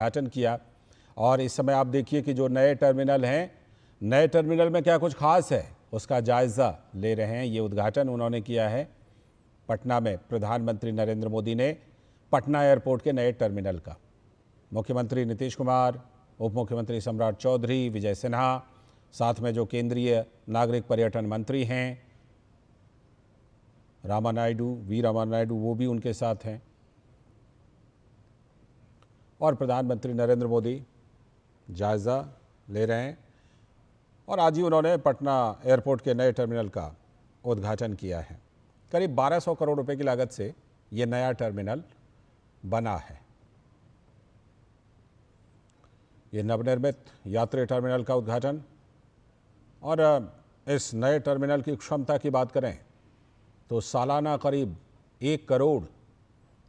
उद्घाटन किया। और इस समय आप देखिए कि जो नए टर्मिनल हैं, नए टर्मिनल में क्या कुछ खास है उसका जायज़ा ले रहे हैं। ये उद्घाटन उन्होंने किया है पटना में। प्रधानमंत्री नरेंद्र मोदी ने पटना एयरपोर्ट के नए टर्मिनल का मुख्यमंत्री नीतीश कुमार, उप मुख्यमंत्री सम्राट चौधरी, विजय सिन्हा, साथ में जो केंद्रीय नागरिक पर्यटन मंत्री हैं वी रामा नायडू, वो भी उनके साथ हैं। और प्रधानमंत्री नरेंद्र मोदी जायज़ा ले रहे हैं। और आज ही उन्होंने पटना एयरपोर्ट के नए टर्मिनल का उद्घाटन किया है। करीब 1200 करोड़ रुपए की लागत से ये नया टर्मिनल बना है। ये नवनिर्मित यात्री टर्मिनल का उद्घाटन। और इस नए टर्मिनल की क्षमता की बात करें तो सालाना करीब 1 करोड़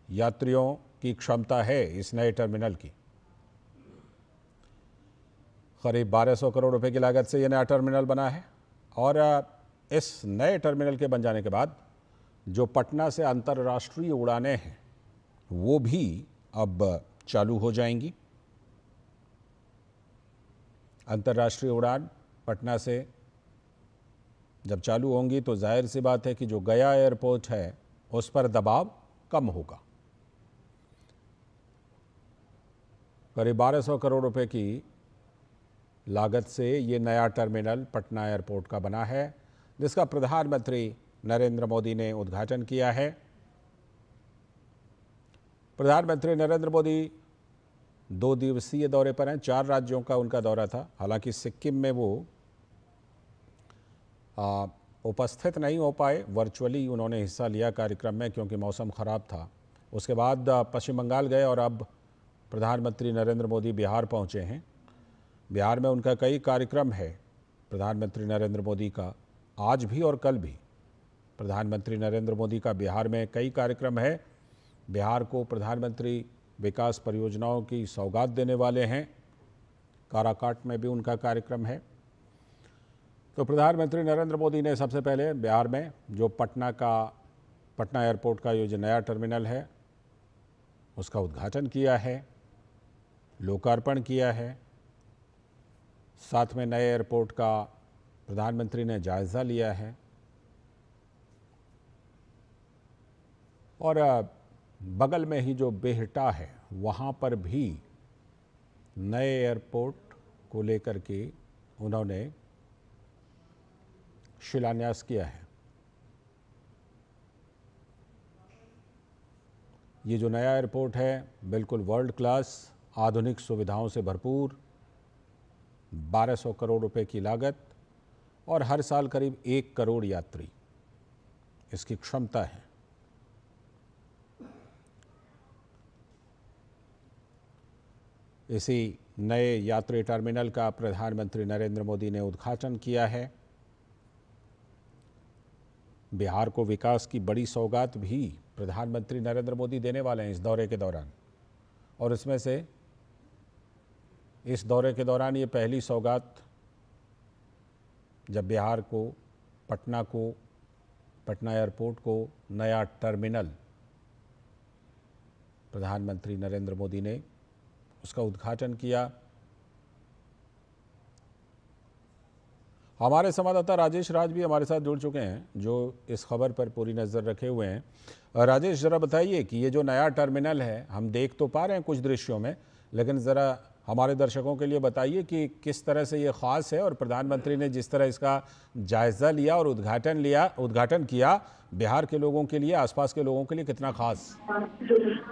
यात्रियों की क्षमता है इस नए टर्मिनल की। करीब 1200 करोड़ रुपए की लागत से यह नया टर्मिनल बना है। और इस नए टर्मिनल के बन जाने के बाद जो पटना से अंतर्राष्ट्रीय उड़ानें हैं वो भी अब चालू हो जाएंगी। अंतर्राष्ट्रीय उड़ान पटना से जब चालू होंगी तो जाहिर सी बात है कि जो गया एयरपोर्ट है उस पर दबाव कम होगा। करीब 1200 करोड़ रुपए की लागत से ये नया टर्मिनल पटना एयरपोर्ट का बना है, जिसका प्रधानमंत्री नरेंद्र मोदी ने उद्घाटन किया है। प्रधानमंत्री नरेंद्र मोदी 2 दिवसीय दौरे पर हैं। 4 राज्यों का उनका दौरा था। हालांकि सिक्किम में वो उपस्थित नहीं हो पाए, वर्चुअली उन्होंने हिस्सा लिया कार्यक्रम में क्योंकि मौसम ख़राब था। उसके बाद पश्चिम बंगाल गए और अब प्रधानमंत्री नरेंद्र मोदी बिहार पहुंचे हैं। बिहार में उनका कई कार्यक्रम है प्रधानमंत्री नरेंद्र मोदी का, आज भी और कल भी प्रधानमंत्री नरेंद्र मोदी का बिहार में कई कार्यक्रम है। बिहार को प्रधानमंत्री विकास परियोजनाओं की सौगात देने वाले हैं। काराकाट में भी उनका कार्यक्रम है। तो प्रधानमंत्री नरेंद्र मोदी ने सबसे पहले बिहार में जो पटना एयरपोर्ट का जो नया टर्मिनल है उसका उद्घाटन किया है, लोकार्पण किया है। साथ में नए एयरपोर्ट का प्रधानमंत्री ने जायज़ा लिया है। और बगल में ही जो बिहटा है वहाँ पर भी नए एयरपोर्ट को लेकर के उन्होंने शिलान्यास किया है। ये जो नया एयरपोर्ट है बिल्कुल वर्ल्ड क्लास, आधुनिक सुविधाओं से भरपूर, 1200 करोड़ रुपए की लागत और हर साल करीब 1 करोड़ यात्री इसकी क्षमता है। इसी नए यात्री टर्मिनल का प्रधानमंत्री नरेंद्र मोदी ने उद्घाटन किया है। बिहार को विकास की बड़ी सौगात भी प्रधानमंत्री नरेंद्र मोदी देने वाले हैं इस दौरे के दौरान। और इसमें से इस दौरे के दौरान ये पहली सौगात जब बिहार को, पटना एयरपोर्ट को नया टर्मिनल प्रधानमंत्री नरेंद्र मोदी ने उसका उद्घाटन किया। हमारे संवाददाता राजेश राज भी हमारे साथ जुड़ चुके हैं जो इस खबर पर पूरी नज़र रखे हुए हैं। राजेश, ज़रा बताइए कि ये जो नया टर्मिनल है, हम देख तो पा रहे हैं कुछ दृश्यों में, लेकिन ज़रा हमारे दर्शकों के लिए बताइए कि किस तरह से ये ख़ास है और प्रधानमंत्री ने जिस तरह इसका जायज़ा लिया और उद्घाटन किया, बिहार के लोगों के लिए, आसपास के लोगों के लिए कितना खास?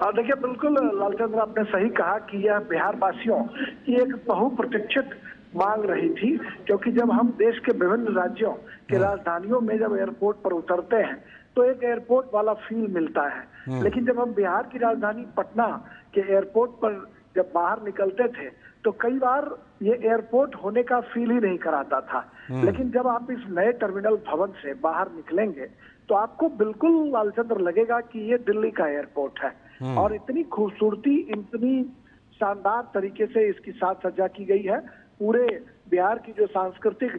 देखिए, बिल्कुल लालचंद्र, आपने सही कहा कि यह बिहार वासियों की एक बहुप्रतीक्षित मांग रही थी, क्योंकि जब हम देश के विभिन्न राज्यों के राजधानियों में जब एयरपोर्ट पर उतरते हैं तो एक एयरपोर्ट वाला फील मिलता है, लेकिन जब हम बिहार की राजधानी पटना के एयरपोर्ट पर जब बाहर निकलते थे तो कई बार ये एयरपोर्ट होने का फील ही नहीं कराता था। लेकिन जब आप इस नए टर्मिनल भवन से बाहर निकलेंगे तो आपको बिल्कुल लालचंद्र लगेगा कि ये दिल्ली का एयरपोर्ट है। और इतनी खूबसूरती, इतनी शानदार तरीके से इसकी साज सज्जा की गई है। पूरे बिहार की जो सांस्कृतिक